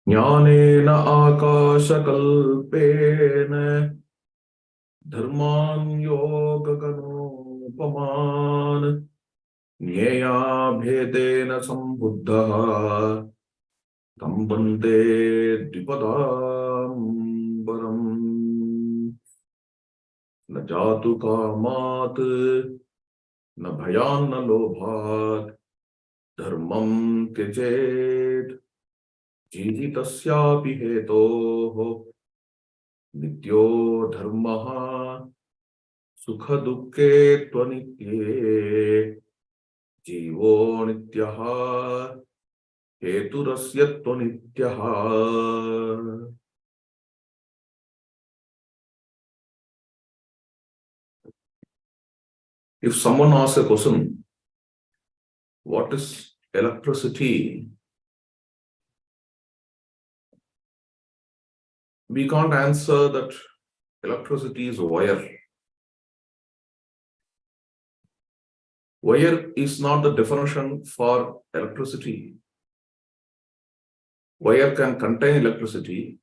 ज्ञानेन आकाशकल्पेन धर्मान् योगगणोपमान् ज्ञेया भेदेन सम्बुद्धः तं वन्दे द्विपदाम्बरम् न जातु कामात् न भयान्न लोभात् धर्मं त्यजेत् जीवितस्यापि हेतोः नित्यो धर्मः सुखदुःखे त्वनित्ये जीवो नित्यः हेतुरस्य त्वनित्यः. If someone asks a question, what is electricity? We can't answer that electricity is wire. Wire is not the definition for electricity. Wire can contain electricity.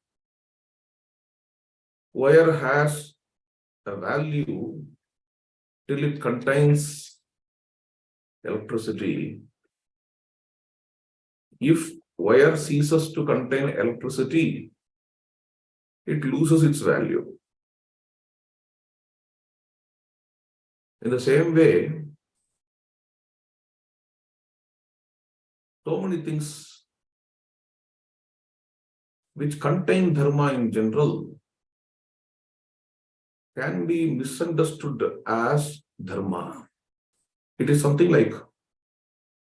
Wire has a value till it contains electricity. If wire ceases to contain electricity, it loses its value. In the same way, so many things which contain dharma in general can be misunderstood as dharma. It is something like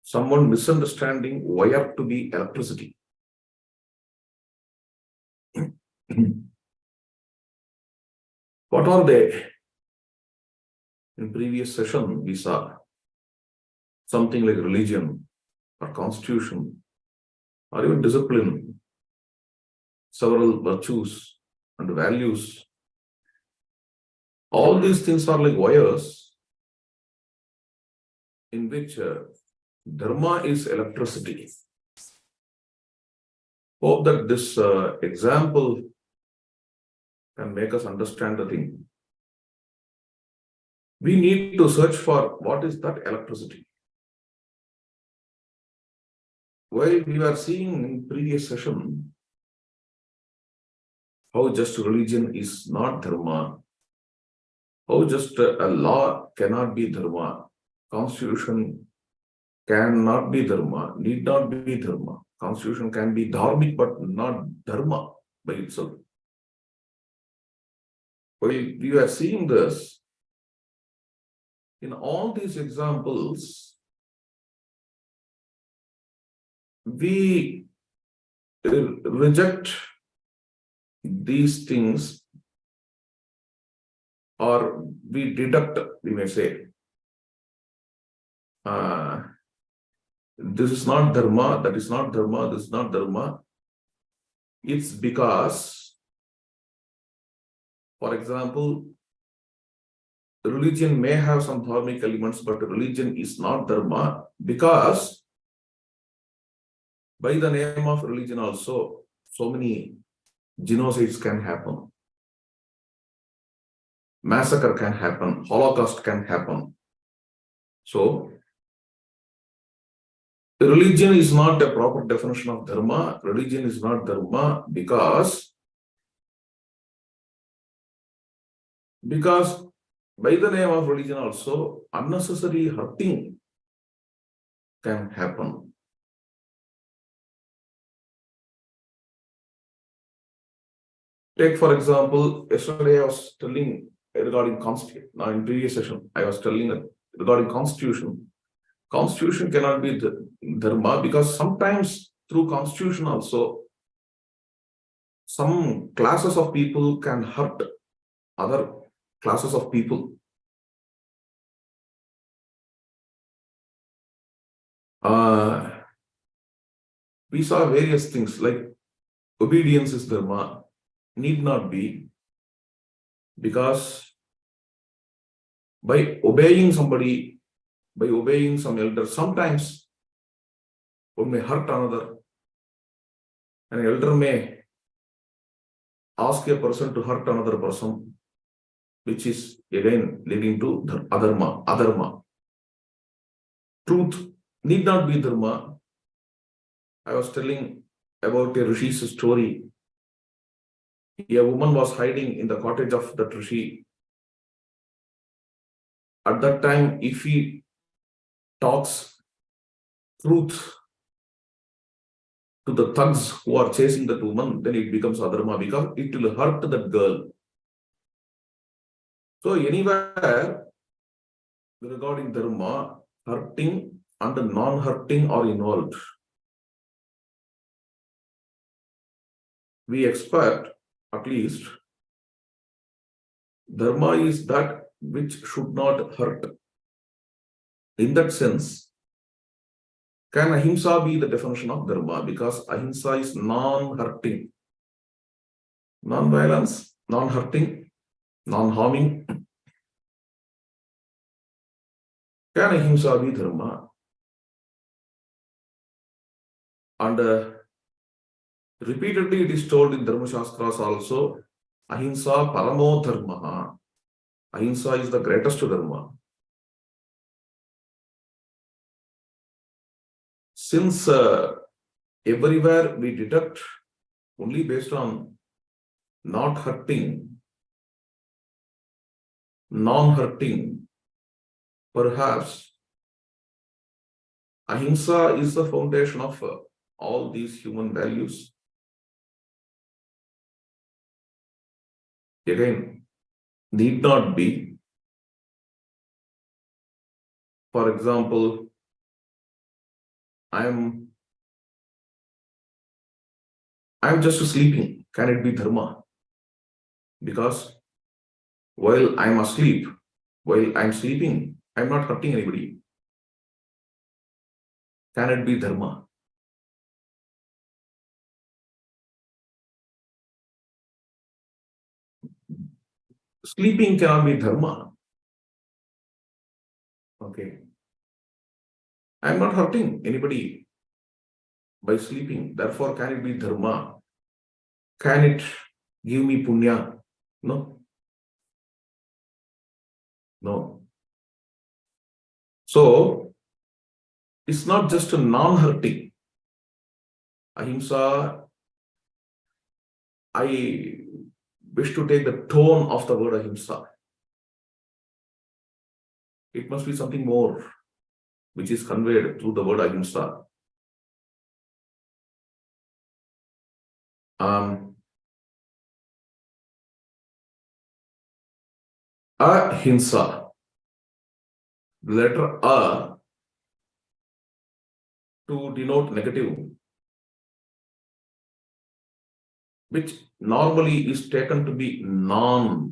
someone misunderstanding wire to be electricity. What are they? In previous session, we saw something like religion or constitution or even discipline, several virtues and values. All these things are like wires in which dharma is electricity. Hope that this example can make us understand the thing. We need to search for what is that electricity. While we were seeing in previous session how just religion is not dharma, how just a law cannot be dharma, constitution cannot be dharma, need not be dharma. Constitution can be dharmic but not dharma by itself. While we were seeing this, in all these examples, we reject these things or we deduct, we may say, this is not dharma, that is not dharma, this is not dharma. It's because, for example, religion may have some dharmic elements, but religion is not dharma because by the name of religion also, so many genocides can happen. Massacre can happen, Holocaust can happen. So, religion is not a proper definition of dharma. Religion is not dharma because by the name of religion also, unnecessary hurting can happen. Take for example, yesterday I was telling regarding constitution. Now in previous session, I was telling regarding constitution. Constitution cannot be dharma because sometimes through constitution also, some classes of people can hurt other classes of people. We saw various things like obedience is dharma. Need not be, because by obeying somebody, by obeying some elder, sometimes one may hurt another. An elder may ask a person to hurt another person, which is again leading to adharma. Truth need not be dharma. I was telling about a rishi's story. A woman was hiding in the cottage of that rishi. At that time, if he talks truth to the thugs who are chasing that woman, then it becomes adharma because it will hurt that girl. So anywhere regarding dharma, hurting and non-hurting are involved. We expect at least dharma is that which should not hurt. In that sense, can ahimsa be the definition of dharma? Because ahimsa is non-hurting, non-violence, non-hurting, non-harming. Can ahimsa be dharma? And repeatedly it is told in Dharma Shastras also, ahimsa paramo dharma. Ahimsa is the greatest dharma. Since everywhere we detect only based on not hurting, non-hurting, perhaps ahimsa is the foundation of all these human values. Again, need not be. For example, I'm just sleeping. Can it be dharma? Because while I'm asleep, while I'm sleeping, I'm not hurting anybody. Can it be dharma? Sleeping cannot be dharma. Okay. I'm not hurting anybody by sleeping. Therefore, can it be dharma? Can it give me punya? No. No. So, it's not just a non-hurting. Ahimsa, I wish to take the tone of the word ahimsa. It must be something more which is conveyed through the word ahimsa. Ahimsa, the letter A to denote negative, which normally is taken to be non-NON,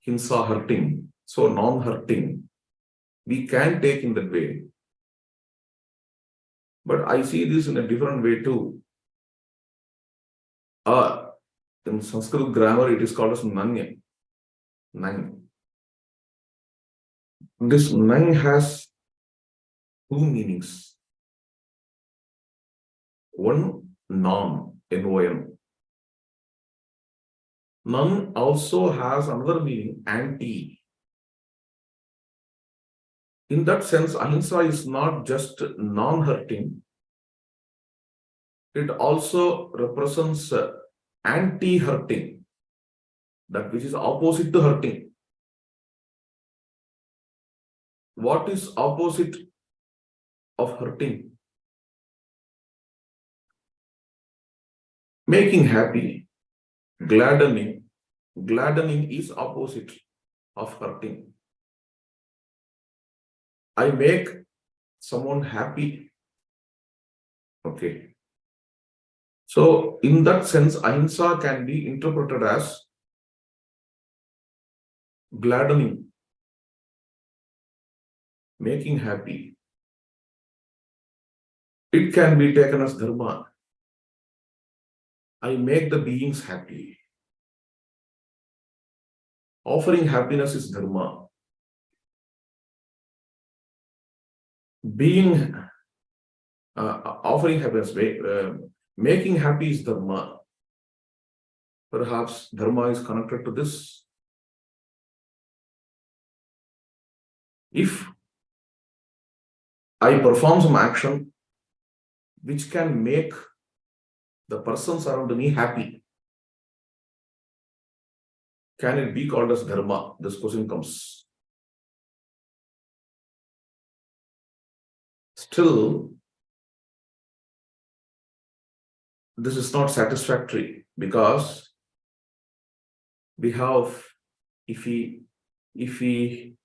hinsa, hurting. So non-hurting, we can take in that way. But I see this in a different way too. In Sanskrit grammar, it is called as nanya. Nang. This nang has two meanings. One, non, None also has another meaning, anti. In that sense, ahimsa is not just non-hurting, it also represents anti-hurting, that which is opposite to hurting. What is opposite of hurting? Making happy, gladdening. Gladdening is opposite of hurting. I make someone happy. Okay. So, in that sense, ahimsa can be interpreted as gladdening, making happy. It can be taken as dharma. I make the beings happy. Offering happiness is dharma. Being offering happiness, making happy is dharma. Perhaps dharma is connected to this. If I perform some action which can make the persons around me happy, can it be called as dharma? This question comes. Still, this is not satisfactory, because we have, if we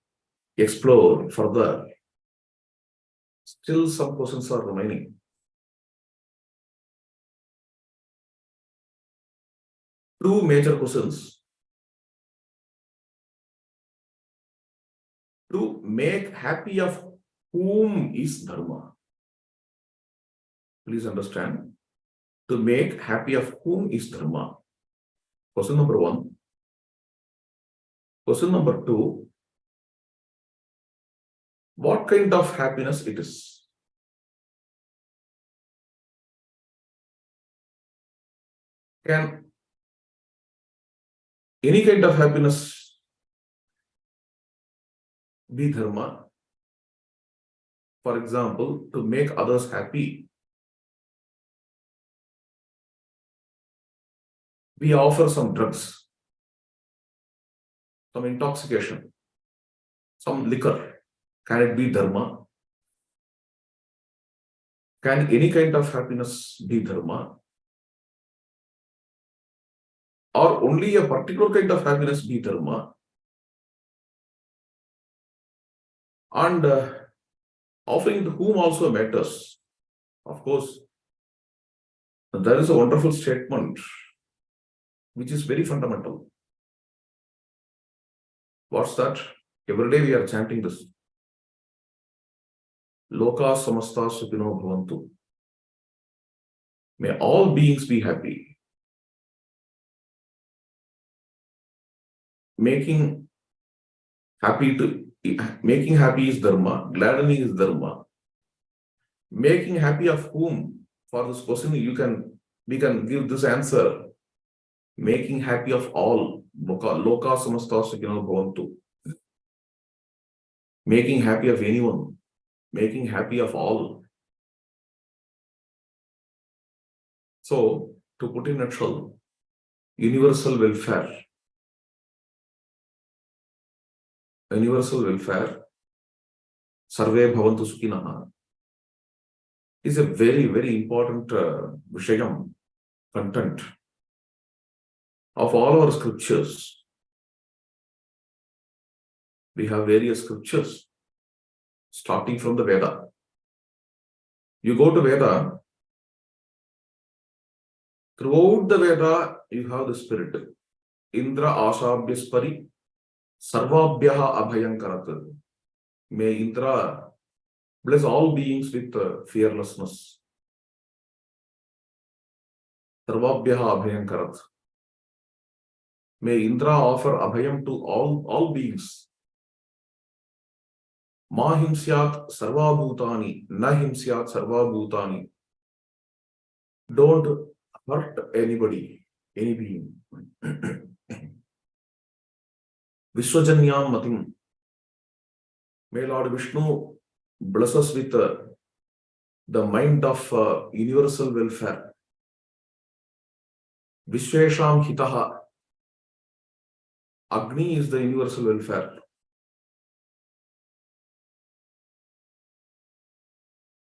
explore further, still some questions are remaining. Two major questions. To make happy of whom is dharma? Please understand. To make happy of whom is dharma? Question number one. Question number two. What kind of happiness it is? Can any kind of happiness be dharma? For example, to make others happy, we offer some drugs, some intoxication, some liquor. Can it be dharma? Can any kind of happiness be dharma? Or only a particular kind of happiness be dharma? And offering to whom also matters. Of course, there is a wonderful statement which is very fundamental. What's that? Every day we are chanting this. Loka samasta sukhino bhavantu. May all beings be happy. Making happy is dharma, gladdening is dharma. Making happy of whom? For this question, we can give this answer. Making happy of all. Loka samasta sukhino bhavantu. Making happy of anyone. Making happy of all. So, to put in a nutshell, universal welfare. Universal welfare, sarve bhavantu sukhinaha, is a very, very important vishayam, content of all our scriptures. We have various scriptures, starting from the Veda. You go to Veda, throughout the Veda, you have the spirit. Indra ashabhyaspari sarvabhyaha abhayankarat. May Indra bless all beings with fearlessness. Sarvabhyaha abhayankarat. May Indra offer abhayam to all beings. Ma himsyat sarva bhutani, na himsyat sarva bhutani. Don't hurt anybody, any being. Vishwajanyam matim. May Lord Vishnu bless us with the mind of universal welfare. Vishwesham hitaha. Agni is the universal welfare.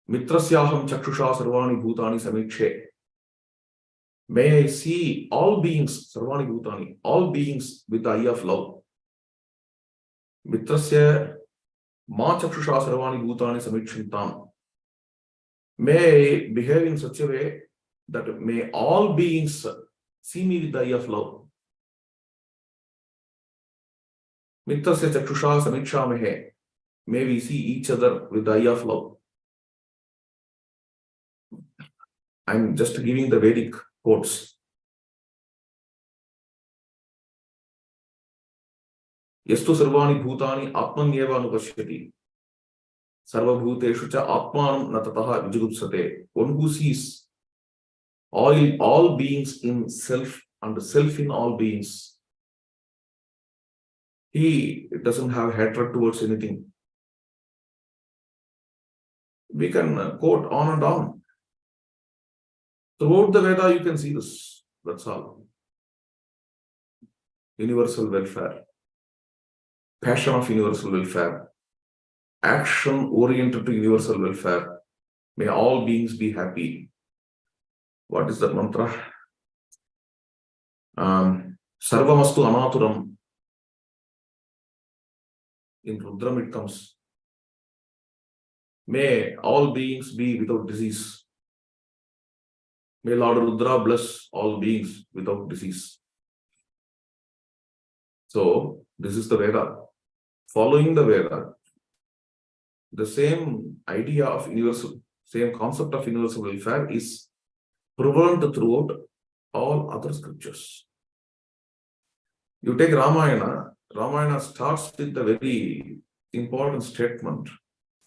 Mitrasyaham chakshusha sarvani bhutani samikshe. May I see all beings, sarvani bhutani, all beings with the eye of love. Mitrasya ma chakshusha sarvani bhutani samikshintam. May I behave in such a way that may all beings see me with the eye of love. Mitrasya chakshusha samikshamehe. May we see each other with the eye of love. I'm just giving the Vedic quotes. Yastu sarvani bhutani atmanyeva anupashyati. Sarvabhuteshu cha atmanam natataha vijigupsate. One who sees all beings in self and self in all beings, he doesn't have hatred towards anything. We can quote on and on. Throughout the Veda, you can see this. That's all. Universal welfare, passion of universal welfare, action oriented to universal welfare. May all beings be happy. What is that mantra? Sarvamastu anaturam. In Rudram it comes. May all beings be without disease. May Lord Rudra bless all beings without disease. So, this is the Veda. Following the Veda, the same idea of universal, same concept of universal welfare is prevalent throughout all other scriptures. You take Ramayana, Ramayana starts with a very important statement.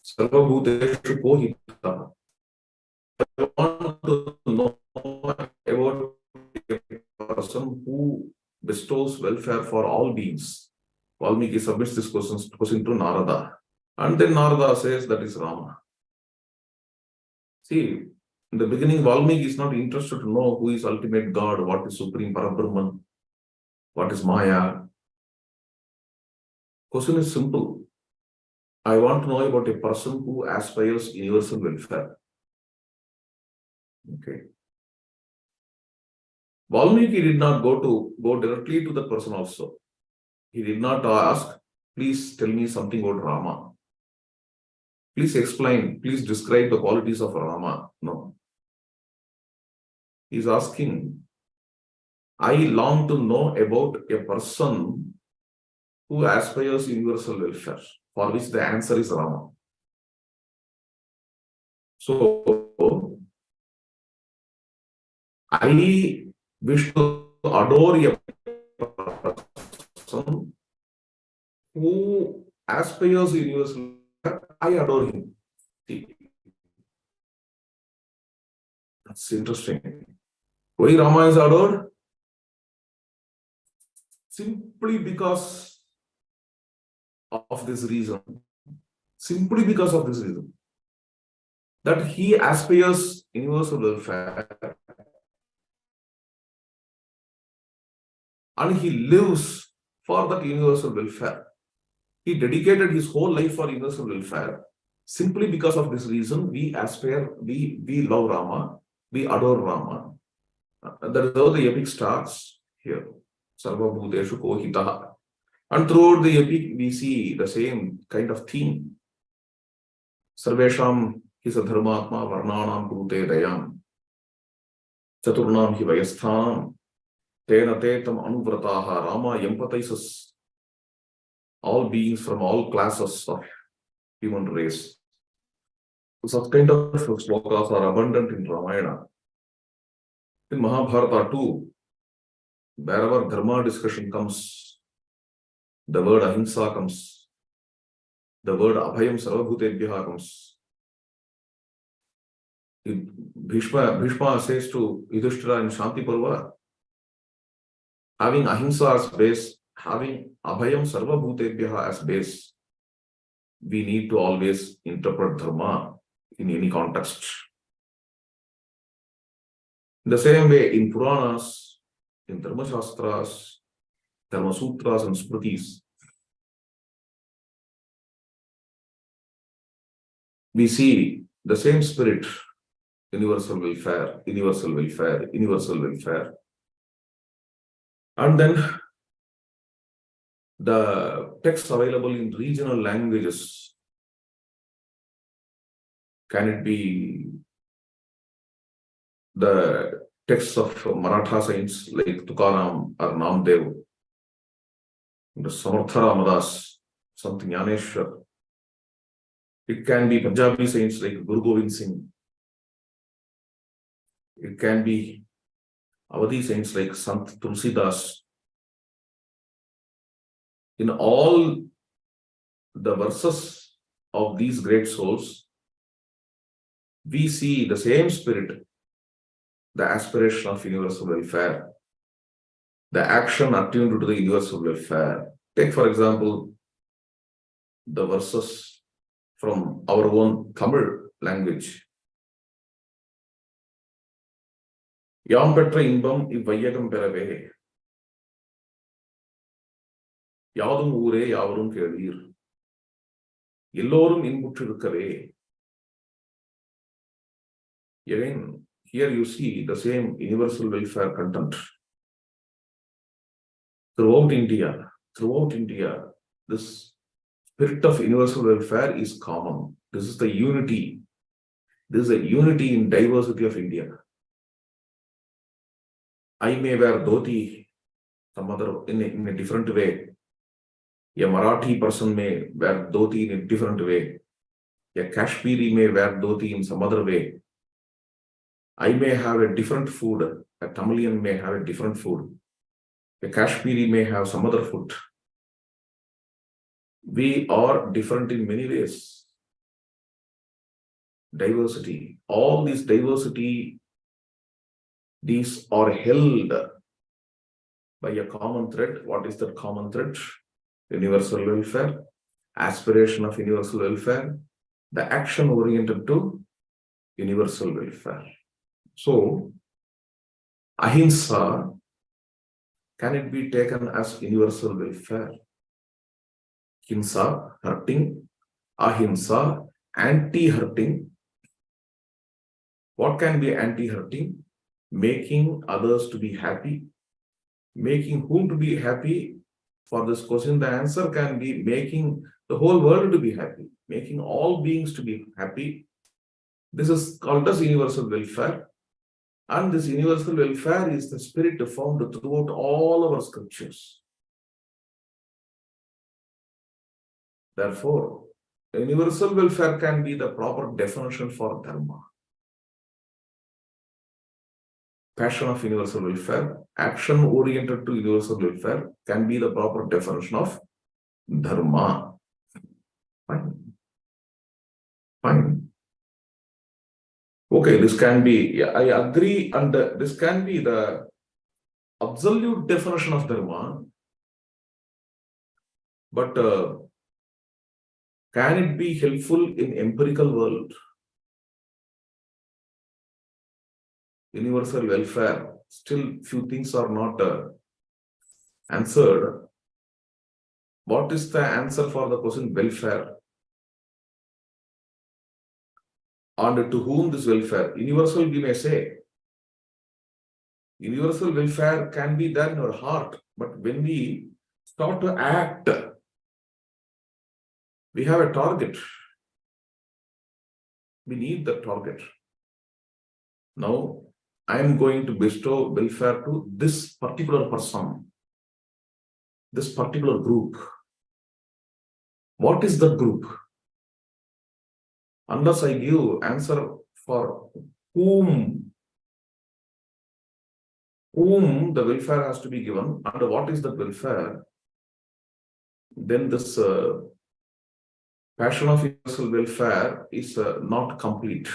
Sarvabhuteshu kohita. I want to know about a person who bestows welfare for all beings. Valmiki submits this question to Narada. And then Narada says that is Rama. See, in the beginning, Valmiki is not interested to know who is ultimate God, what is Supreme Parabrahman, what is Maya. Question is simple. I want to know about a person who aspires universal welfare. Okay. Valmiki did not go directly to the person also. He did not ask, please tell me something about Rama. Please explain, please describe the qualities of Rama. No. He is asking, I long to know about a person who aspires universal welfare, for which the answer is Rama. So, I wish to adore a person who aspires universal welfare. I adore him. See, that's interesting. Why Rama is adored? Simply because of this reason. Simply because of this reason. That he aspires universal welfare and he lives for that universal welfare. He dedicated his whole life for universal welfare. Simply because of this reason, we aspire, we love Rama, we adore Rama. That is how the epic starts here. Sarvabhuteshu kohitaha. And throughout the epic, we see the same kind of theme. Sarvesham hisa dharmatma varnanam kurute dayam. Chaturnam hi vayasthanam. Tena tetam anuvrataha. Rama empathizes all beings from all classes of human race. Such kind of slokas are abundant in Ramayana. In Mahabharata too, wherever Dharma discussion comes, the word ahimsa comes, the word abhayam sarvabhutebhyaha comes. Bhishma says to Yudhishthira in Shanti Parva, having ahimsa as base, having abhayam sarvabhutebhyaha as base, we need to always interpret Dharma in any context. In the same way, in Puranas, in Dharma Shastras, Dharma Sutras and Smritis, we see the same spirit, universal welfare, universal welfare, universal welfare. And then the texts available in regional languages, can it be the texts of Maratha saints like Tukaram or Namdev, the Samartha Ramadas, Sant Jnaneshwar. It can be Punjabi saints like Guru Gobind Singh. It can be Awadhi saints like Sant Tulsidas. In all the verses of these great souls, we see the same spirit, the aspiration of universal welfare, the action attuned to the universal welfare. Take, for example, the verses from our own Tamil language. Yam petra imbam ivvaiyagam perave. Yadum ஊரே யாவரும் கேளீர். எல்லோரும் இன்புற்றிருக்கவே. Again, here you see the same universal welfare content. Throughout India, this spirit of universal welfare is common. This is the unity. This is a unity in diversity of India. I may wear dhoti some other in a different way. A Marathi person may wear dhoti in a different way. A Kashmiri may wear dhoti in some other way. I may have a different food. A Tamilian may have a different food. A Kashmiri may have some other food. We are different in many ways. Diversity. All this diversity, these are held by a common thread. What is that common thread? Universal welfare, aspiration of universal welfare, the action oriented to universal welfare. So, ahimsa, can it be taken as universal welfare? Hinsa, hurting, ahimsa, anti-hurting. What can be anti-hurting? Making others to be happy. Making whom to be happy? For this question, the answer can be making the whole world to be happy, making all beings to be happy. This is called as universal welfare. And this universal welfare is the spirit found throughout all our scriptures. Therefore, universal welfare can be the proper definition for Dharma. Passion of universal welfare, action oriented to universal welfare can be the proper definition of Dharma. Fine. Okay, this can be, I agree, and this can be the absolute definition of Dharma, but can it be helpful in empirical world? Universal welfare, still few things are not answered. What is the answer for the question welfare? And to whom this welfare? Universal, we may say. Universal welfare can be there in our heart, but when we start to act, we have a target. We need the target. Now, I am going to bestow welfare to this particular person, this particular group. What is that group? Unless I give answer for whom the welfare has to be given, and what is that welfare, then this passion of universal welfare is not complete.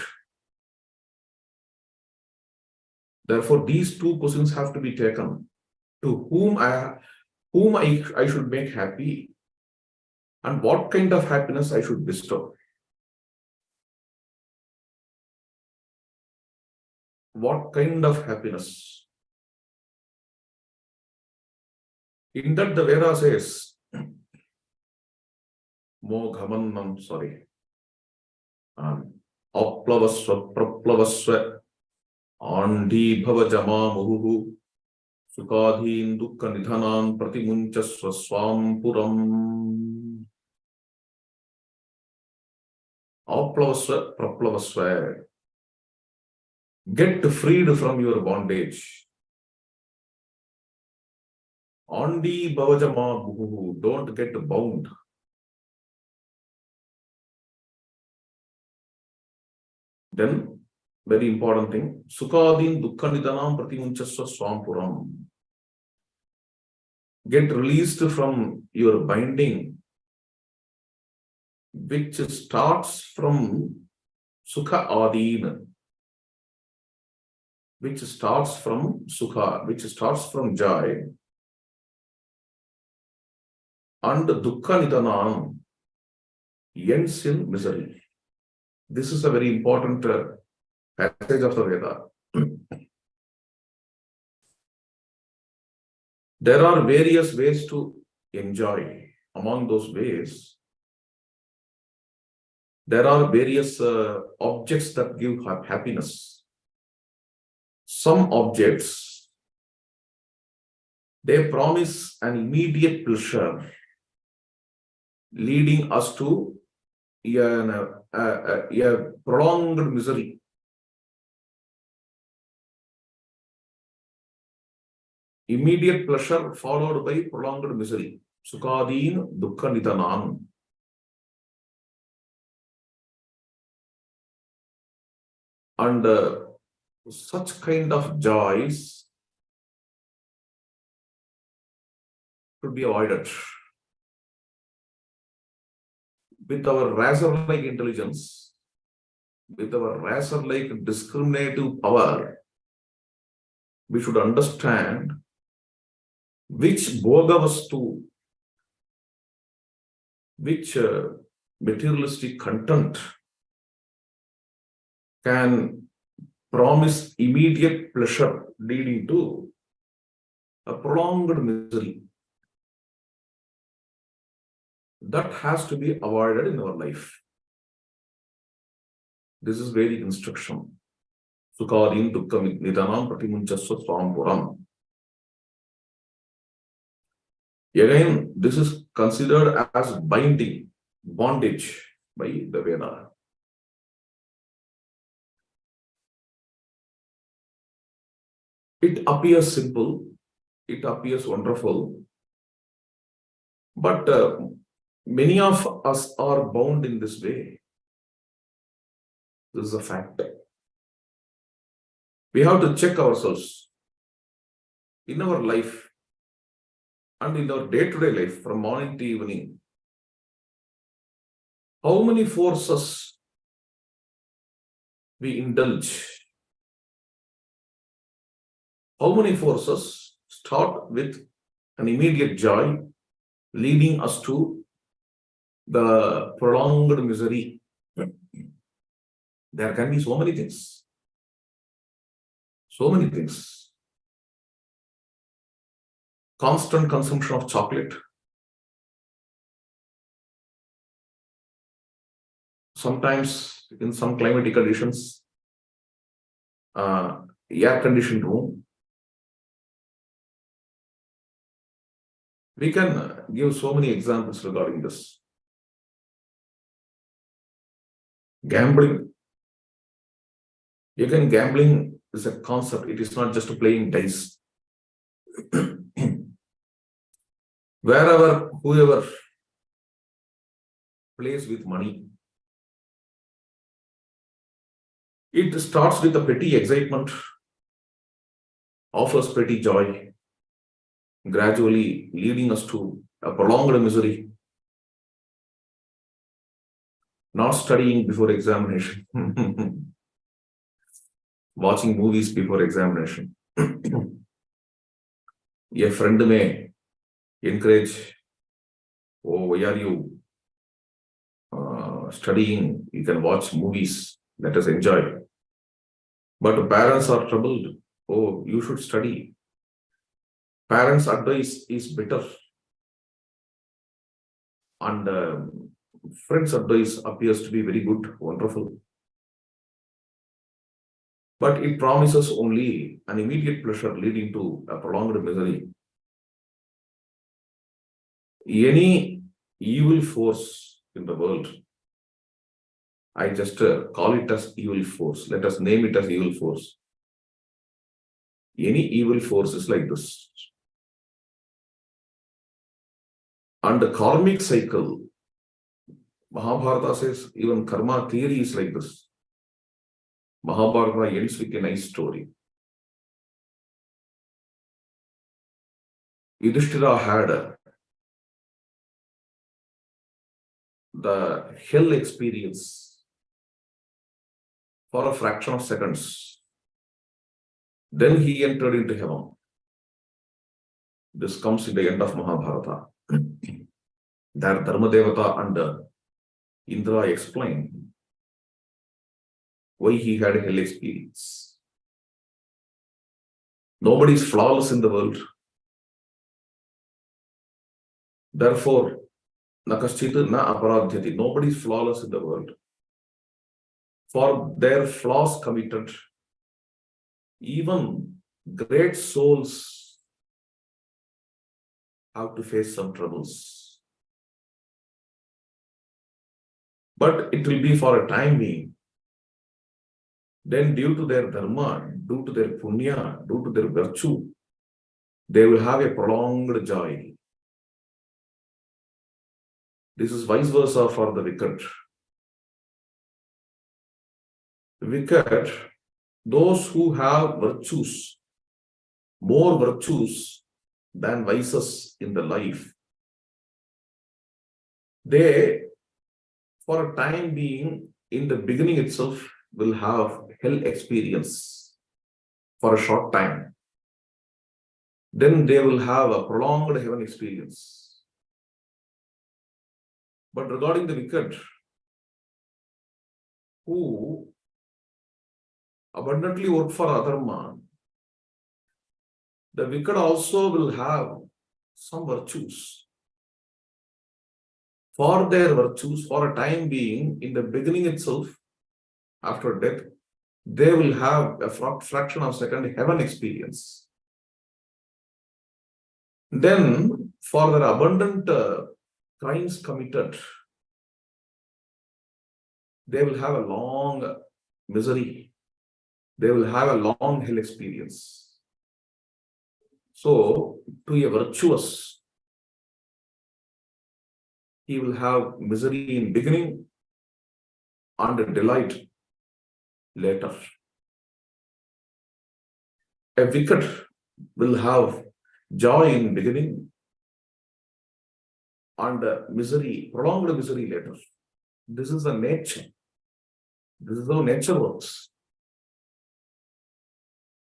Therefore, these two questions have to be taken. To whom I should make happy, and what kind of happiness I should bestow. What kind of happiness? In that the Veda says, Aplavasva praplavasva Andi bhavajama muhu sukadhin dukkha nidhanan pratimunchasva swampuram. Aplavasva praplavasva. Get freed from your bondage. Andi bhavajama muhu. Don't get bound. Then, very important thing, Sukadin Dukkanidanam Pratimunchasva Swampuram. Get released from your binding which starts from Sukha Adina, which starts from Sukha, which starts from joy, and Dukkha Nidanam ends in misery. This is a very important passage of the Veda. There are various ways to enjoy. Among those ways, there are various objects that give happiness. Some objects, they promise an immediate pleasure, leading us to a prolonged misery. Immediate pleasure followed by prolonged misery. Sukadin dukkha nidanam. And such kind of joys should be avoided. With our razor-like intelligence, with our razor-like discriminative power, we should understand which bhogavastu, which materialistic content can promise immediate pleasure leading to a prolonged misery. That has to be avoided in our life. This is Vedic instruction. Sukadin dukkha nidanam pratimunchasva swampuram. Again, this is considered as bondage by the Veda. It appears simple, it appears wonderful, but many of us are bound in this way. This is a fact. We have to check ourselves in our life and in our day-to-day life from morning to evening. How many forces we indulge? How many forces start with an immediate joy, leading us to the prolonged misery? There can be so many things. So many things. Constant consumption of chocolate. Sometimes in some climatic conditions, air-conditioned room. We can give so many examples regarding this. Gambling. Again, gambling is a concept. It is not just playing dice. Whoever plays with money, it starts with a petty excitement, offers petty joy, gradually leading us to a prolonged misery. Not studying before examination, watching movies before examination. A friend may encourage, oh, why are you studying? You can watch movies, let us enjoy. But parents are troubled. Oh, you should study. Parents' advice is better. And friends' advice appears to be very good, wonderful. But it promises only an immediate pleasure leading to a prolonged misery. Any evil force in the world, I just call it as evil force. Let us name it as evil force. Any evil force is like this. And the karmic cycle, Mahabharata says even karma theory is like this. Mahabharata ends with a nice story. Yudhishthira had the hell experience for a fraction of seconds. Then he entered into heaven. This comes in the end of Mahabharata. That Dharma Devata and Indra explained why he had hell experience. Nobody is flawless in the world. Therefore, na kaschit na aparadhyati. Nobody is flawless in the world. For their flaws committed, even great souls have to face some troubles. But it will be for a time being. Then due to their dharma, due to their punya, due to their virtue, they will have a prolonged joy. This is vice versa for the wicked. Wicked, those who have virtues, more virtues than vices in the life, they, for a time being, in the beginning itself, will have hell experience for a short time. Then they will have a prolonged heaven experience. But regarding the wicked, who abundantly work for adharma, the wicked also will have some virtues. For their virtues, for a time being, in the beginning itself, after death, they will have a fraction of a second heaven experience. Then, for their abundant crimes committed, they will have a long misery. They will have a long hell experience. So, to a virtuous, he will have misery in beginning and delight later. A wicked will have joy in beginning and misery, prolonged misery later. This is the nature. This is how nature works.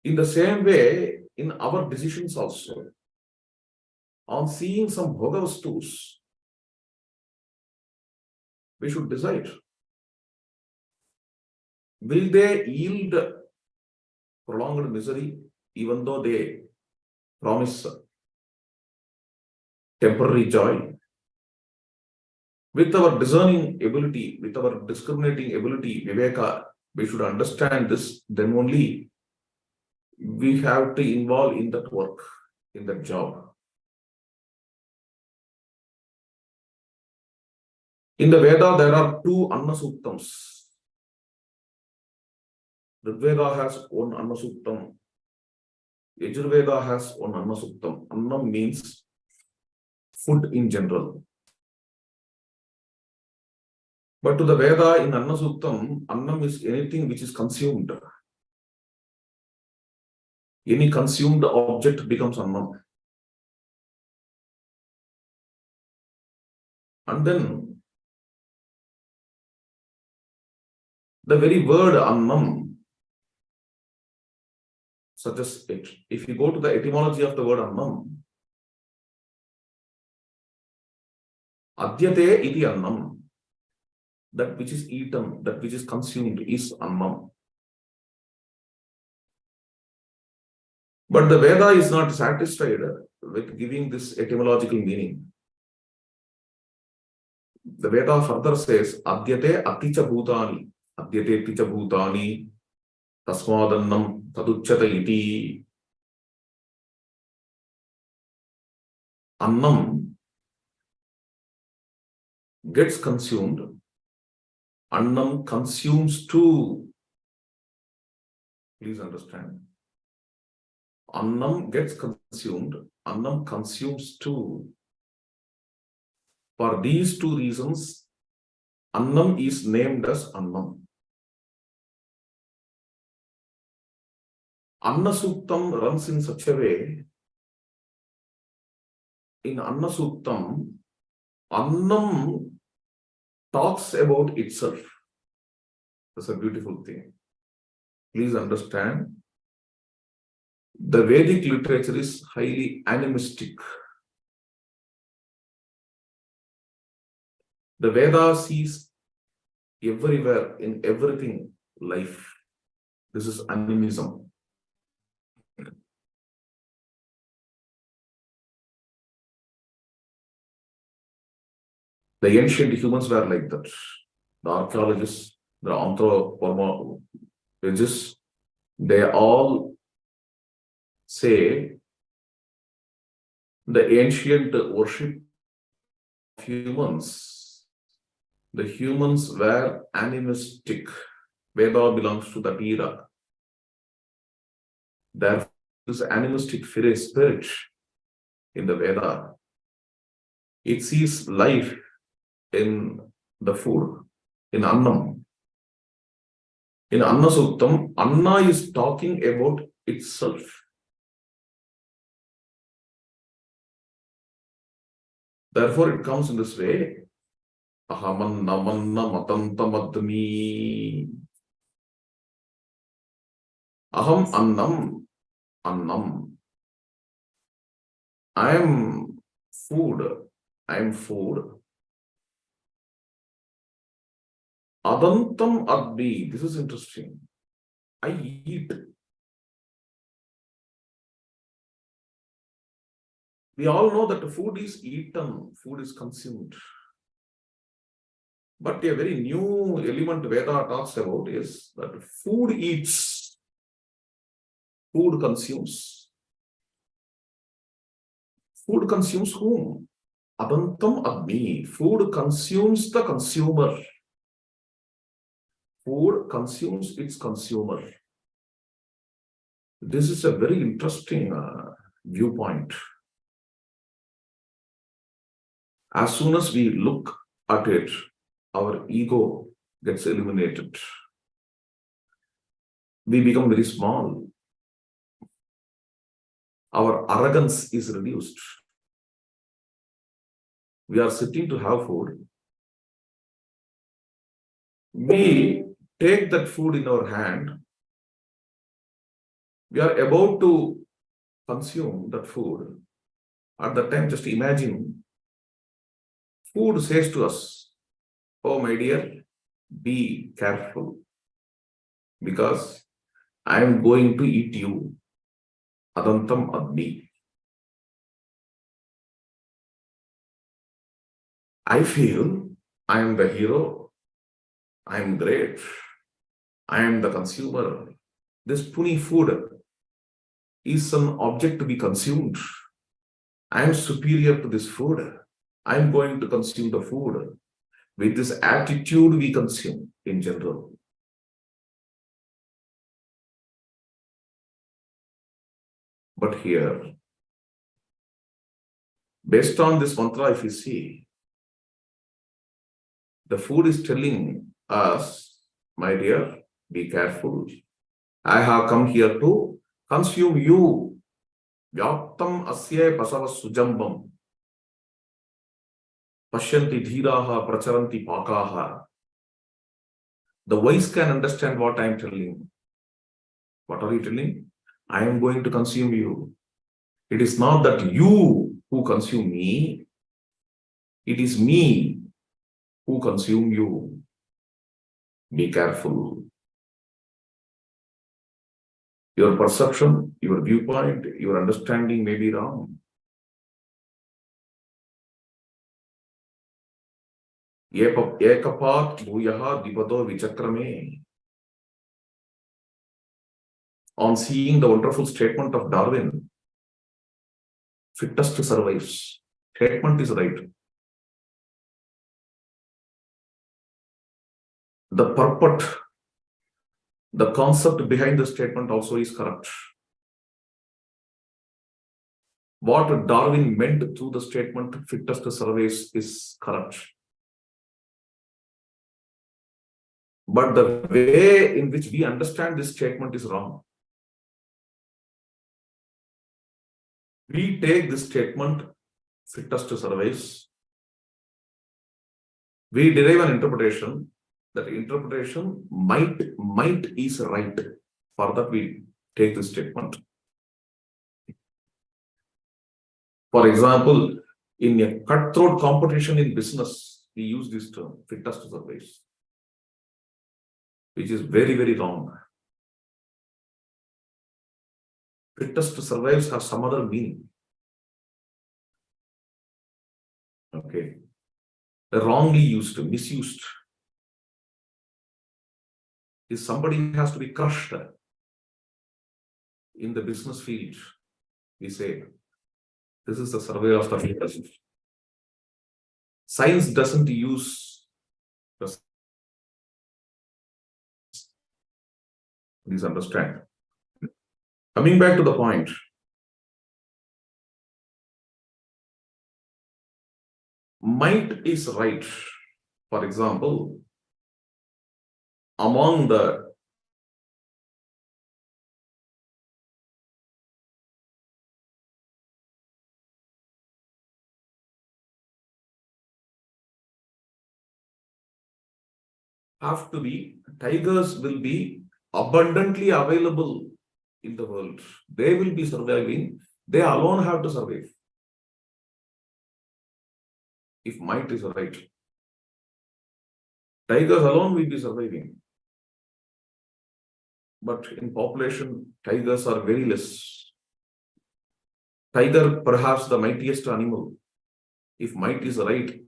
In the same way, in our decisions also, on seeing some bhogavastus, we should decide. Will they yield prolonged misery, even though they promise temporary joy? With our discerning ability, with our discriminating ability, viveka, we should understand this. Then only we have to involve in that work, in that job. In the Veda, there are two Anna Suktams. The Veda has one Anna Suktam. Yajurveda has one Anna Suktam. Anna means food in general. But to the Veda, in Anna Suktam, Annam is anything which is consumed. Any consumed object becomes Annam. And then the very word Annam suggests it. If you go to the etymology of the word Annam, Adyate iti Annam, that which is eaten, that which is consumed is Annam. But the Veda is not satisfied with giving this etymological meaning. The Veda further says, Adyate aticha bhutani, Adyate aticha bhutani, tasmadannam taduchyata iti. Annam gets consumed, Annam consumes too. Please understand. Annam gets consumed, Annam consumes too. For these two reasons, Annam is named as Annam. Anna Suktam runs in such a way. In Anna Suktam, Annam talks about itself. That's a beautiful thing. Please understand, the Vedic literature is highly animistic. The Veda sees everywhere, in everything, life. This is animism. The ancient humans were like that. The archaeologists, the anthropologists, they all say the ancient worship of humans, the humans were animistic. Veda belongs to that era. There is animistic spirit in the Veda. It sees life in the food, in Annam. In Anna Suktam, Anna is talking about itself. Therefore, it comes in this way. Ahamanna manna matantamadmi. Aham annam, annam. I am food. I am food. Adantam admi. This is interesting. I eat. We all know that food is eaten, food is consumed. But a very new element Veda talks about is that food eats, food consumes. Food consumes whom? Adantam admi. Food consumes the consumer. Food consumes its consumer. This is a very interesting viewpoint. As soon as we look at it, our ego gets eliminated. We become very small. Our arrogance is reduced. We are sitting to have food. We take that food in our hand. We are about to consume that food. At that time, just imagine, food says to us, oh my dear, be careful, because I am going to eat you. Adantam admi. I feel I am the hero. I am great. I am the consumer. This puny food is an object to be consumed. I am superior to this food. I am going to consume the food. With this attitude, we consume in general. But here, based on this mantra, if you see, the food is telling us, my dear, be careful. I have come here to consume you. Vyaptam asya pasava sujambam. Pashyanti dhiraha pracharanti pakaha. The wise can understand what I am telling. What are you telling? I am going to consume you. It is not that you who consume me. It is me who consume you. Be careful. Your perception, your viewpoint, your understanding may be wrong. Ekapat bhuyaha dipado vichakrame. On seeing the wonderful statement of Darwin, fittest survives. Statement is right. The purport, the concept behind the statement also is correct. What Darwin meant through the statement, fittest survives, is correct. But the way in which we understand this statement is wrong. We take this statement, fittest survives, We derive an interpretation. That interpretation might is right. For that, we take this statement. For example, in a cutthroat competition in business, we use this term, fittest survives, which is very, very wrong. Fittest survives has some other meaning. Okay. Wrongly used, misused. If somebody has to be crushed in the business field, we say, this is the survey of the fittest. Science doesn't use the. Please understand. Coming back to the point, might is right. For example, among the have to be, tigers will be abundantly available in the world. They will be surviving. They alone have to survive. If might is right, tigers alone will be surviving. But in population, tigers are very less. Tiger, perhaps the mightiest animal. If might is right,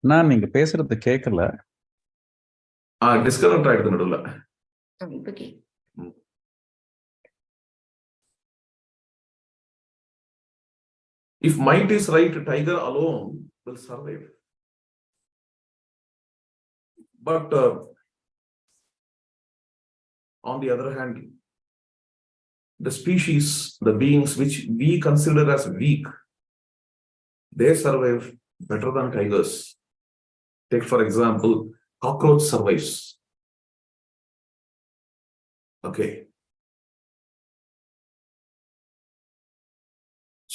நான் நீங்க பேசுறது கேட்கல. Disconnect ஆயிடுது நடுவில். If might is right, tiger alone will survive. But on the other hand, the species, the beings which we consider as weak, they survive better than tigers. Take, for example, cockroach survives. Okay.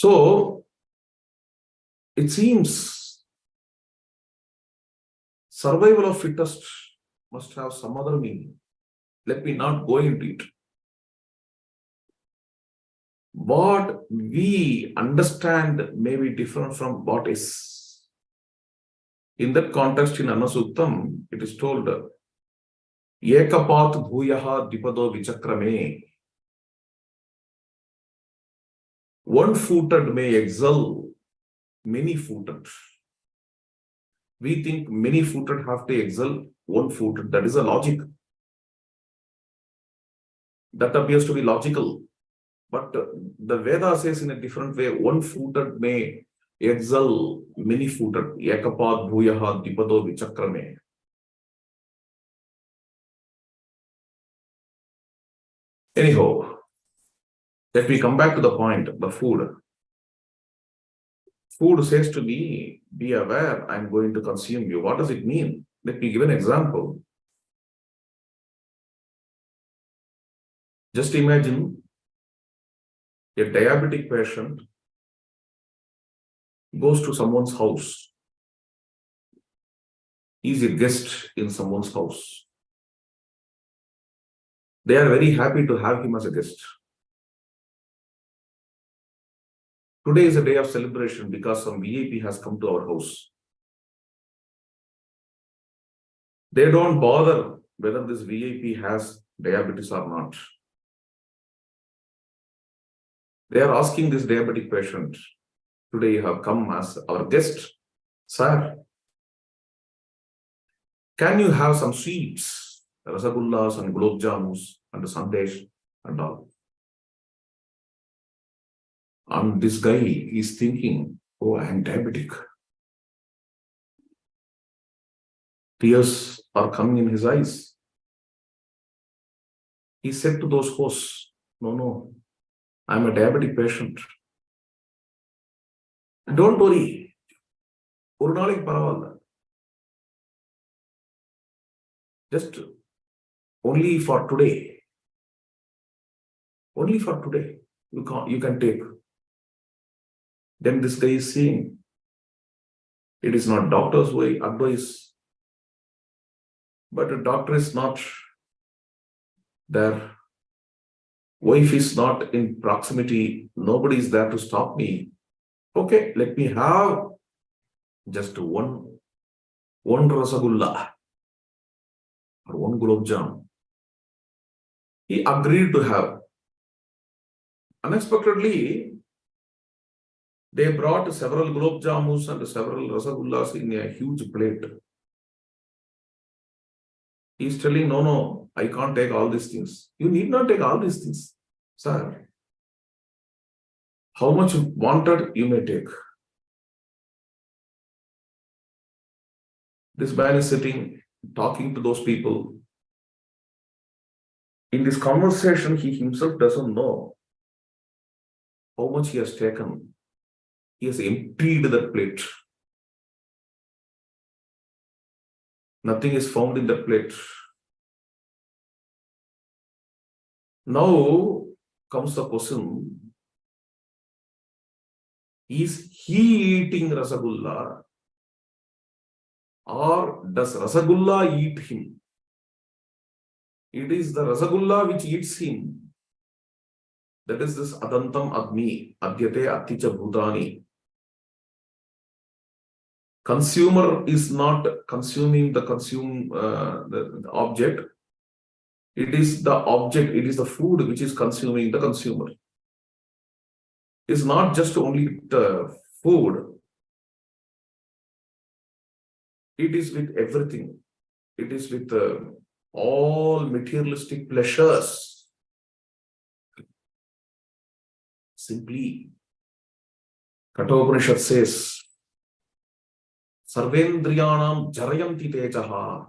So, it seems survival of fittest must have some other meaning. Let me not go into it. What we understand may be different from what is. In that context, in Anasuktam, it is told, Ekapat bhuyaha dipado vichakrame. One-footed may excel many-footed. We think many-footed have to excel one-footed. That is a logic. That appears to be logical. But the Veda says in a different way, one-footed may excel many-footed. Ekapat bhuyaha dipado vichakrame. Anyhow, let me come back to the point, the food. Food says to me, be aware, I'm going to consume you. What does it mean? Let me give an example. Just imagine a diabetic patient goes to someone's house. He's a guest in someone's house. They are very happy to have him as a guest. Today is a day of celebration because some VIP has come to our house. They don't bother whether this VIP has diabetes or not. They are asking this diabetic patient, today you have come as our guest. Sir, can you have some sweets, rasagullas and gulab jamus and sandesh and all? And this guy is thinking, oh, I am diabetic. Tears are coming in his eyes. He said to those hosts, no, I'm a diabetic patient. Don't worry. Just only for today. Only for today. You can take. Then this guy is seeing. It is not doctor's way advice. But a doctor is not there. Wife is not in proximity. Nobody is there to stop me. Okay, let me have just one rasagulla or one gulab jam. He agreed to have. Unexpectedly, they brought several gulab jamus and several rasagullas in a huge plate. He's telling, no, I can't take all these things. You need not take all these things, sir. How much wanted you may take. This man is sitting, talking to those people. In this conversation, he himself doesn't know how much he has taken. He has emptied that plate. Nothing is found in that plate. Now comes the question, is he eating rasagulla or does rasagulla eat him? It is the rasagulla which eats him. That is this adantam agni, adyate aticha bhutani. Consumer is not consuming the object. It is the object, it is the food which is consuming the consumer. It's not just only the food. It is with everything. It is with all materialistic pleasures. Simply, Kathopanishad says, Sarvendriyanam jarayanti tejaha.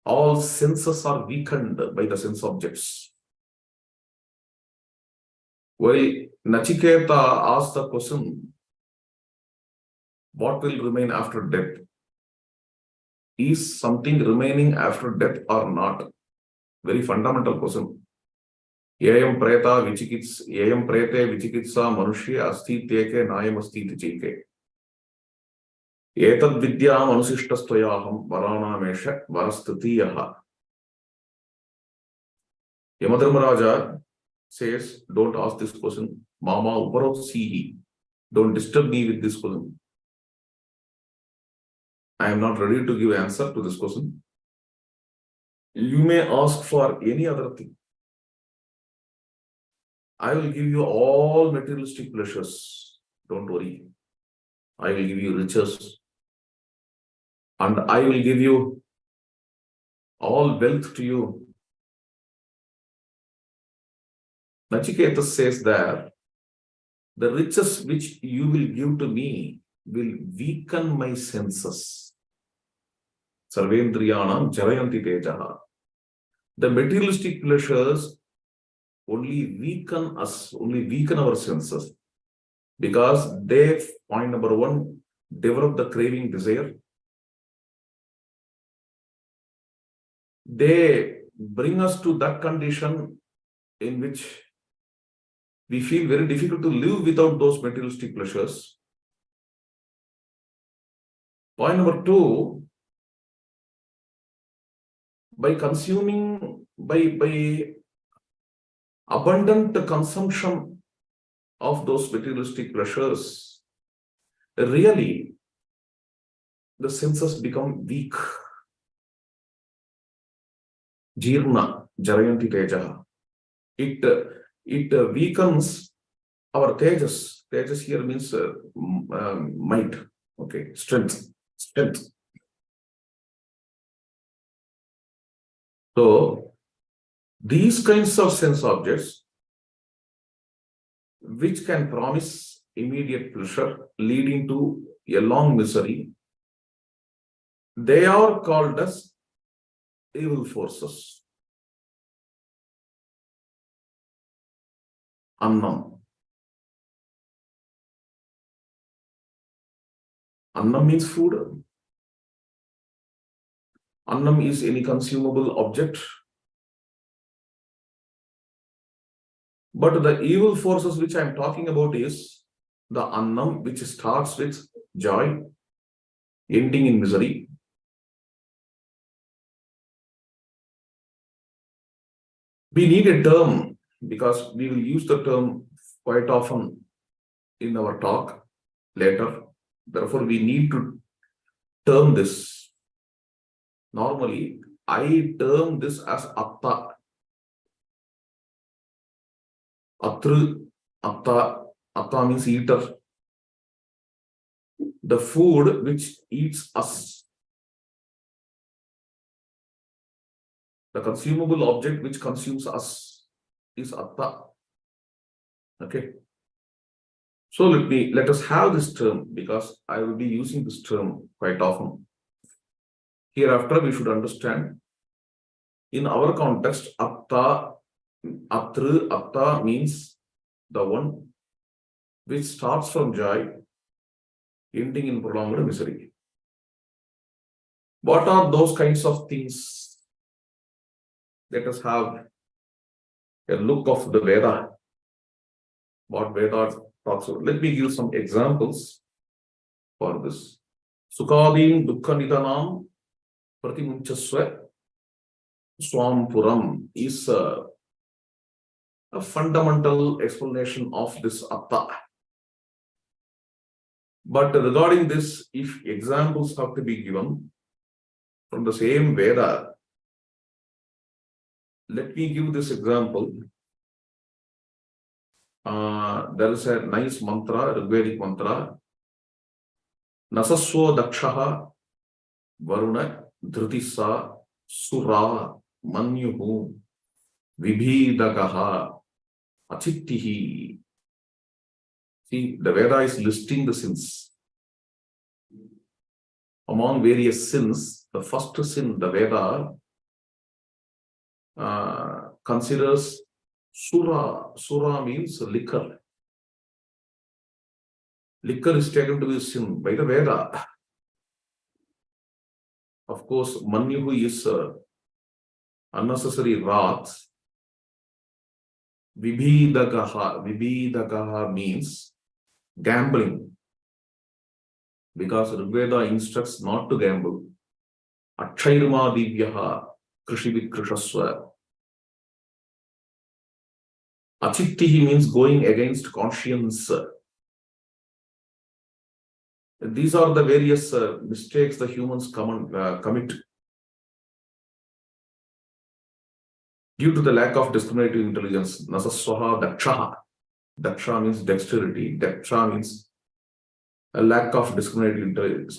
All senses are weakened by the sense objects. While Nachiketa asked the question, what will remain after death? Is something remaining after death or not? Very fundamental question. Yayam preta yayam prete vichikitsa manushya asti teke nayam asti chike. Etad vidyam anusishtastoyaham varanamesha varastatiyaha. Yamadharmaraja says, don't ask this question. Mama uparotsihi. Don't disturb me with this question. I am not ready to give answer to this question. You may ask for any other thing. I will give you all materialistic pleasures. Don't worry. I will give you riches. And I will give you all wealth to you. Nachiketa says that the riches which you will give to me will weaken my senses. Sarvendriyanam jarayanti tejaha. The materialistic pleasures only weaken us, only weaken our senses. Because they, point number one, develop the craving desire. They bring us to that condition in which we feel very difficult to live without those materialistic pleasures. Point number two, by consuming, by abundant consumption of those materialistic pleasures, really the senses become weak. Jirna, jarayanti tejaha. It weakens our tejas. Tejas here means might, okay, strength. So, these kinds of sense objects, which can promise immediate pleasure, leading to a long misery, they are called as evil forces. Annam. Annam means food. Annam is any consumable object. But the evil forces which I am talking about is the Annam, which starts with joy, ending in misery. We need a term because we will use the term quite often in our talk later. Therefore, we need to term this. Normally, I term this as Atta. Atru, Atta, Atta means eater. The food which eats us. The consumable object which consumes us is Atta. Okay. So let us have this term because I will be using this term quite often. Hereafter, we should understand in our context, Atta, Atru, Atta means the one which starts from joy, ending in prolonged misery. What are those kinds of things? Let us have a look of the Veda. What Veda talks about. Let me give some examples for this. Sukadin Dukkha Nidanam Pratimunchaswa Swampuram is a fundamental explanation of this Atta. But regarding this, if examples have to be given from the same Veda, let me give this example. There is a nice mantra, Vedic mantra. Nasaswo dakshaha varuna dhritisa sura manyuhu vibhidakaha achittihi. See, the Veda is listing the sins. Among various sins, the first sin the Veda considers Sura. Sura means liquor. Liquor is taken to be sin by the Veda. Of course, Manyuhu is unnecessary wrath. Vibhidakaha means gambling. Because Veda instructs not to gamble. Akshairma divyaha krishivit krishaswa. Achittihi means going against conscience. These are the various mistakes the humans commit due to the lack of discriminative intelligence. Nasaswaha dakshaha. Daksha means dexterity. Daksha means a lack of discriminative intelligence.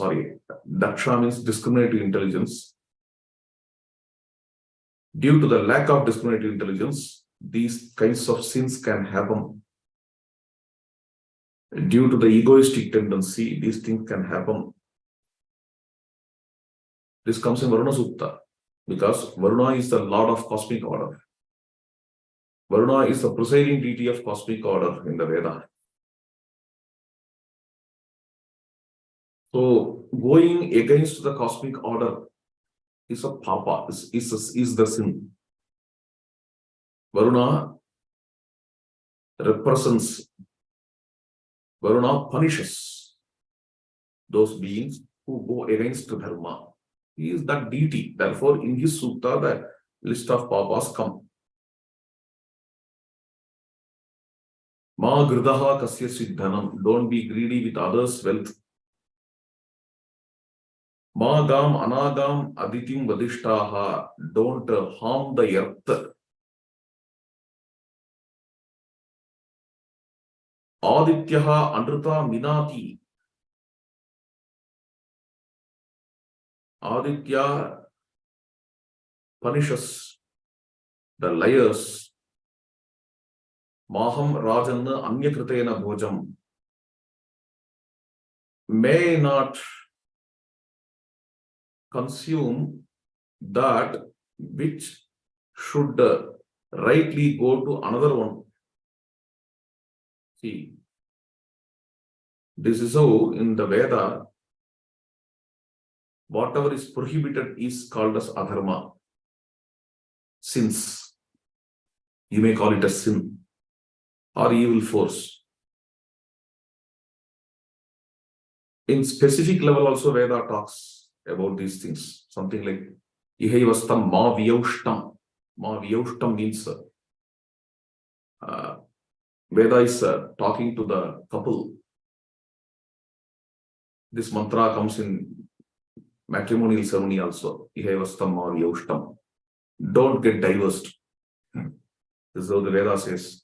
Daksha means discriminative intelligence. Due to the lack of discriminative intelligence, these kinds of sins can happen. Due to the egoistic tendency, these things can happen. This comes in Varuna Sutta because Varuna is the Lord of cosmic order. Varuna is the presiding deity of cosmic order in the Veda. So, going against the cosmic order is a papa, is the sin. Varuna represents, Varuna punishes those beings who go against the Dharma. He is that deity. Therefore, in his sutta, the list of papas come. Ma gridaha kasya siddhanam. Don't be greedy with others' wealth. Ma gam anagam aditim vadishtaha. Don't harm the earth. Adityaha anruta minati. Aditya punishes the liars. Maham rajanna anyakritena bhojam. May not consume that which should rightly go to another one. See, this is how in the Veda, whatever is prohibited is called as adharma. Sins. You may call it a sin or evil force. In specific level also Veda talks about these things. Something like Ihayvastam ma vyaushtam. Ma vyaushtam means Veda is talking to the couple. This mantra comes in matrimonial ceremony also. Ihayvastam ma vyaushtam. Don't get divorced. This is how the Veda says.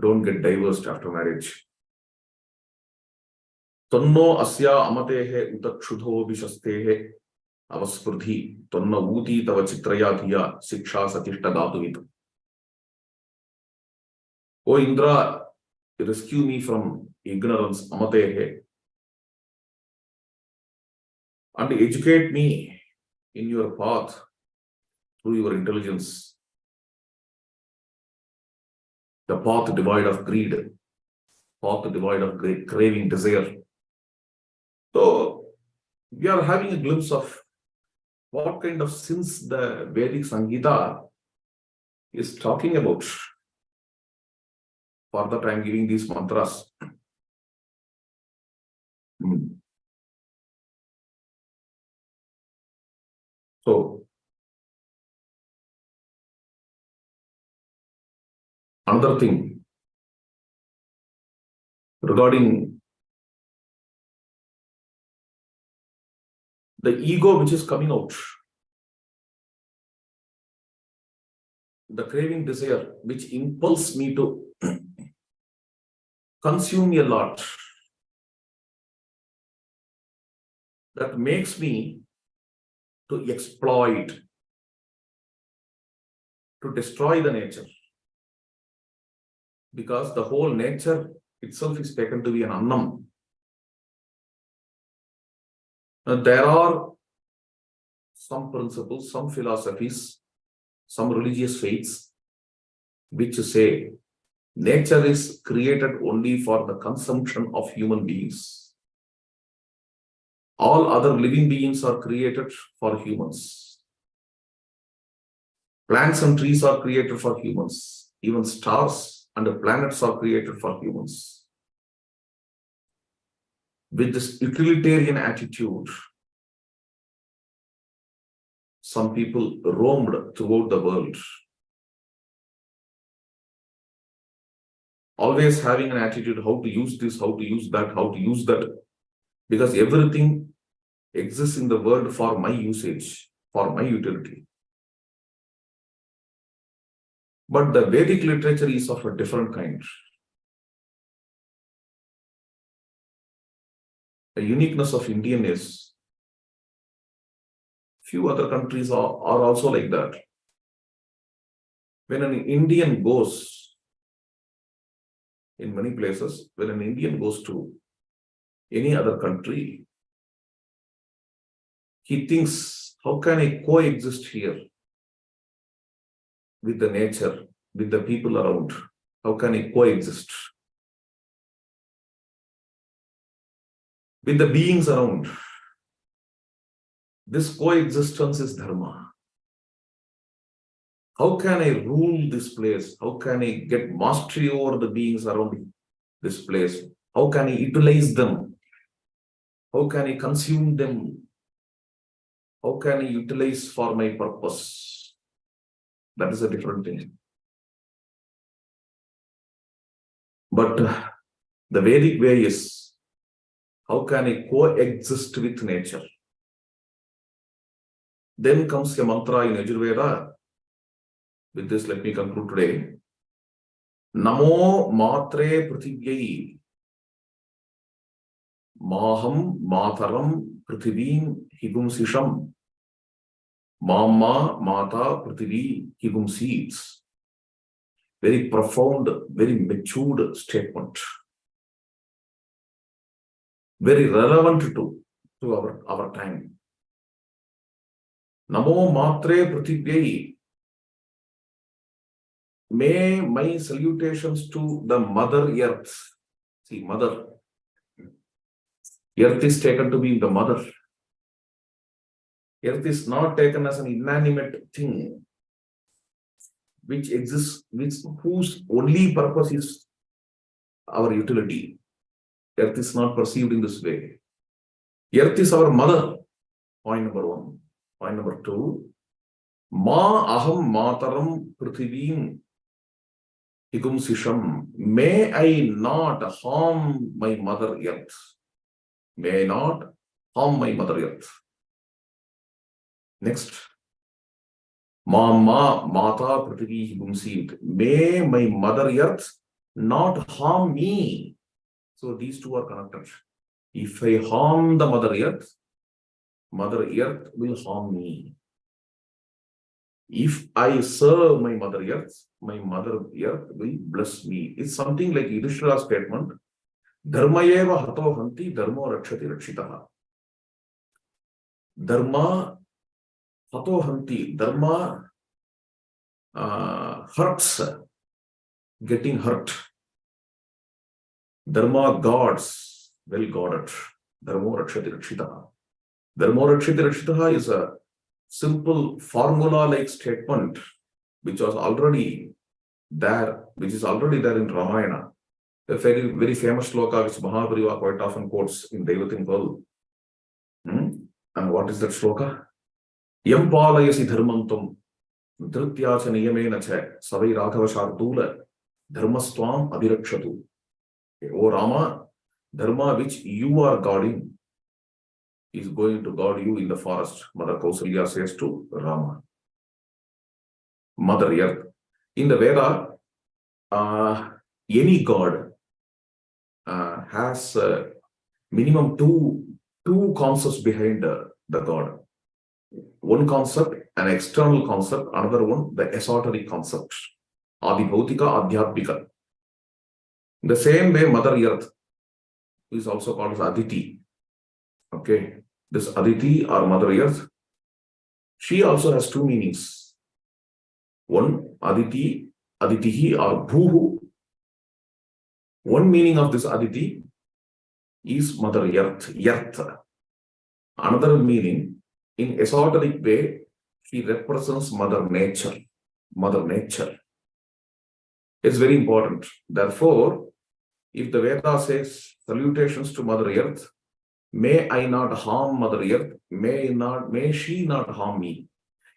Don't get divorced after marriage. Tanno asya amatehe utakshudho vishastehe avaspurdhi tanna uti tava chitraya dhiya siksha satishta dhatuvit. O Indra, rescue me from ignorance, amatehe, and educate me in your path through your intelligence. The path devoid of greed, path devoid of great craving, desire. So, we are having a glimpse of what kind of sins the Vedic Samhita is talking about. For that, I am giving these mantras. So, another thing regarding the ego which is coming out, the craving desire which impels me to consume a lot, that makes me to exploit, to destroy the nature. Because the whole nature itself is taken to be an annam. There are some principles, some philosophies, some religious faiths which say nature is created only for the consumption of human beings. All other living beings are created for humans. Plants and trees are created for humans. Even stars and the planets are created for humans. With this utilitarian attitude, some people roamed throughout the world, always having an attitude how to use this, how to use that, how to use that, because everything exists in the world for my usage, for my utility. But the Vedic literature is of a different kind. The uniqueness of Indian is few other countries are also like that. When an Indian goes, in many places, when an Indian goes to any other country, he thinks, how can I coexist here with the nature, with the people around? How can I coexist with the beings around? This coexistence is Dharma. How can I rule this place? How can I get mastery over the beings around this place? How can I utilize them? How can I consume them? How can I utilize for my purpose? That is a different thing. But the Vedic way is, how can I coexist with nature? Then comes a mantra in Ayurveda. With this, let me conclude today. Namo matre prithivyayi maham mataram prithivim higumsisham mama mata prithvi higumseeds. Very profound, very matured statement. Very relevant to our time. Namo matre prithivyayi. May my salutations to the Mother Earth. See, Mother. Earth is taken to be the Mother. Earth is not taken as an inanimate thing which exists, whose only purpose is our utility. Earth is not perceived in this way. Earth is our mother. Point number one. Point number two. Ma aham mataram prithivim higumsisham. May I not harm my mother earth. May I not harm my mother earth. Next. Ma mata prithivi higumsit. May my mother earth not harm me. So these two are connected. If I harm the mother earth will harm me. If I serve my mother earth will bless me. It's something like Yudhishthira's statement, Dharma eva hato hanti dharmo rakshati rakshitaha. Dharma hato hanti. Dharma hurts, getting hurt. Dharma guards, well guarded. Dharmo rakshati rakshitaha. Dharmo rakshati rakshitaha is a simple formula-like statement which was already there, which is already there in Ramayana. A very, very famous sloka which Mahabharata quite often quotes in Devatin Pearl. And what is that sloka? Yam palayasi dharmantam dhrityacha niyamena cha savai raghava shardula dharmastvam abhirakshatu. O Rama, dharma which you are guarding is going to guard you in the forest. Mother Kausalya says to Rama. Mother Earth. In the Veda, any god has minimum two concepts behind the god. One concept, an external concept, another one, the esoteric concept. Adibhautika, Adhyatmika. In the same way, Mother Earth is also called as Aditi. Okay, this Aditi or Mother Earth, she also has two meanings. One, Aditi, Aditihi or Bhuhu. One meaning of this Aditi is Mother Earth, Earth. Another meaning, in esoteric way, she represents Mother Nature. Mother Nature. It's very important. Therefore, if the Veda says salutations to Mother Earth, may I not harm Mother Earth, may she not harm me.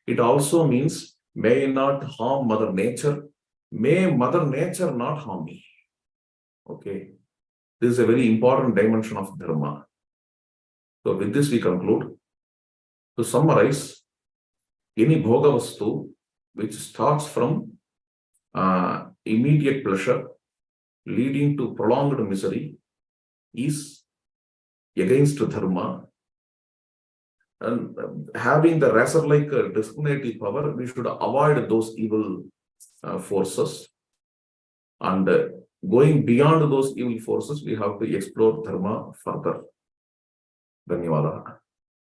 It also means may I not harm Mother Nature, may Mother Nature not harm me. Okay, this is a very important dimension of Dharma. So with this we conclude. To summarize, any bhogavastu which starts from immediate pleasure leading to prolonged misery is against Dharma. And having the razor-like discriminative power, we should avoid those evil forces. And going beyond those evil forces, we have to explore Dharma further. Dhanyavada.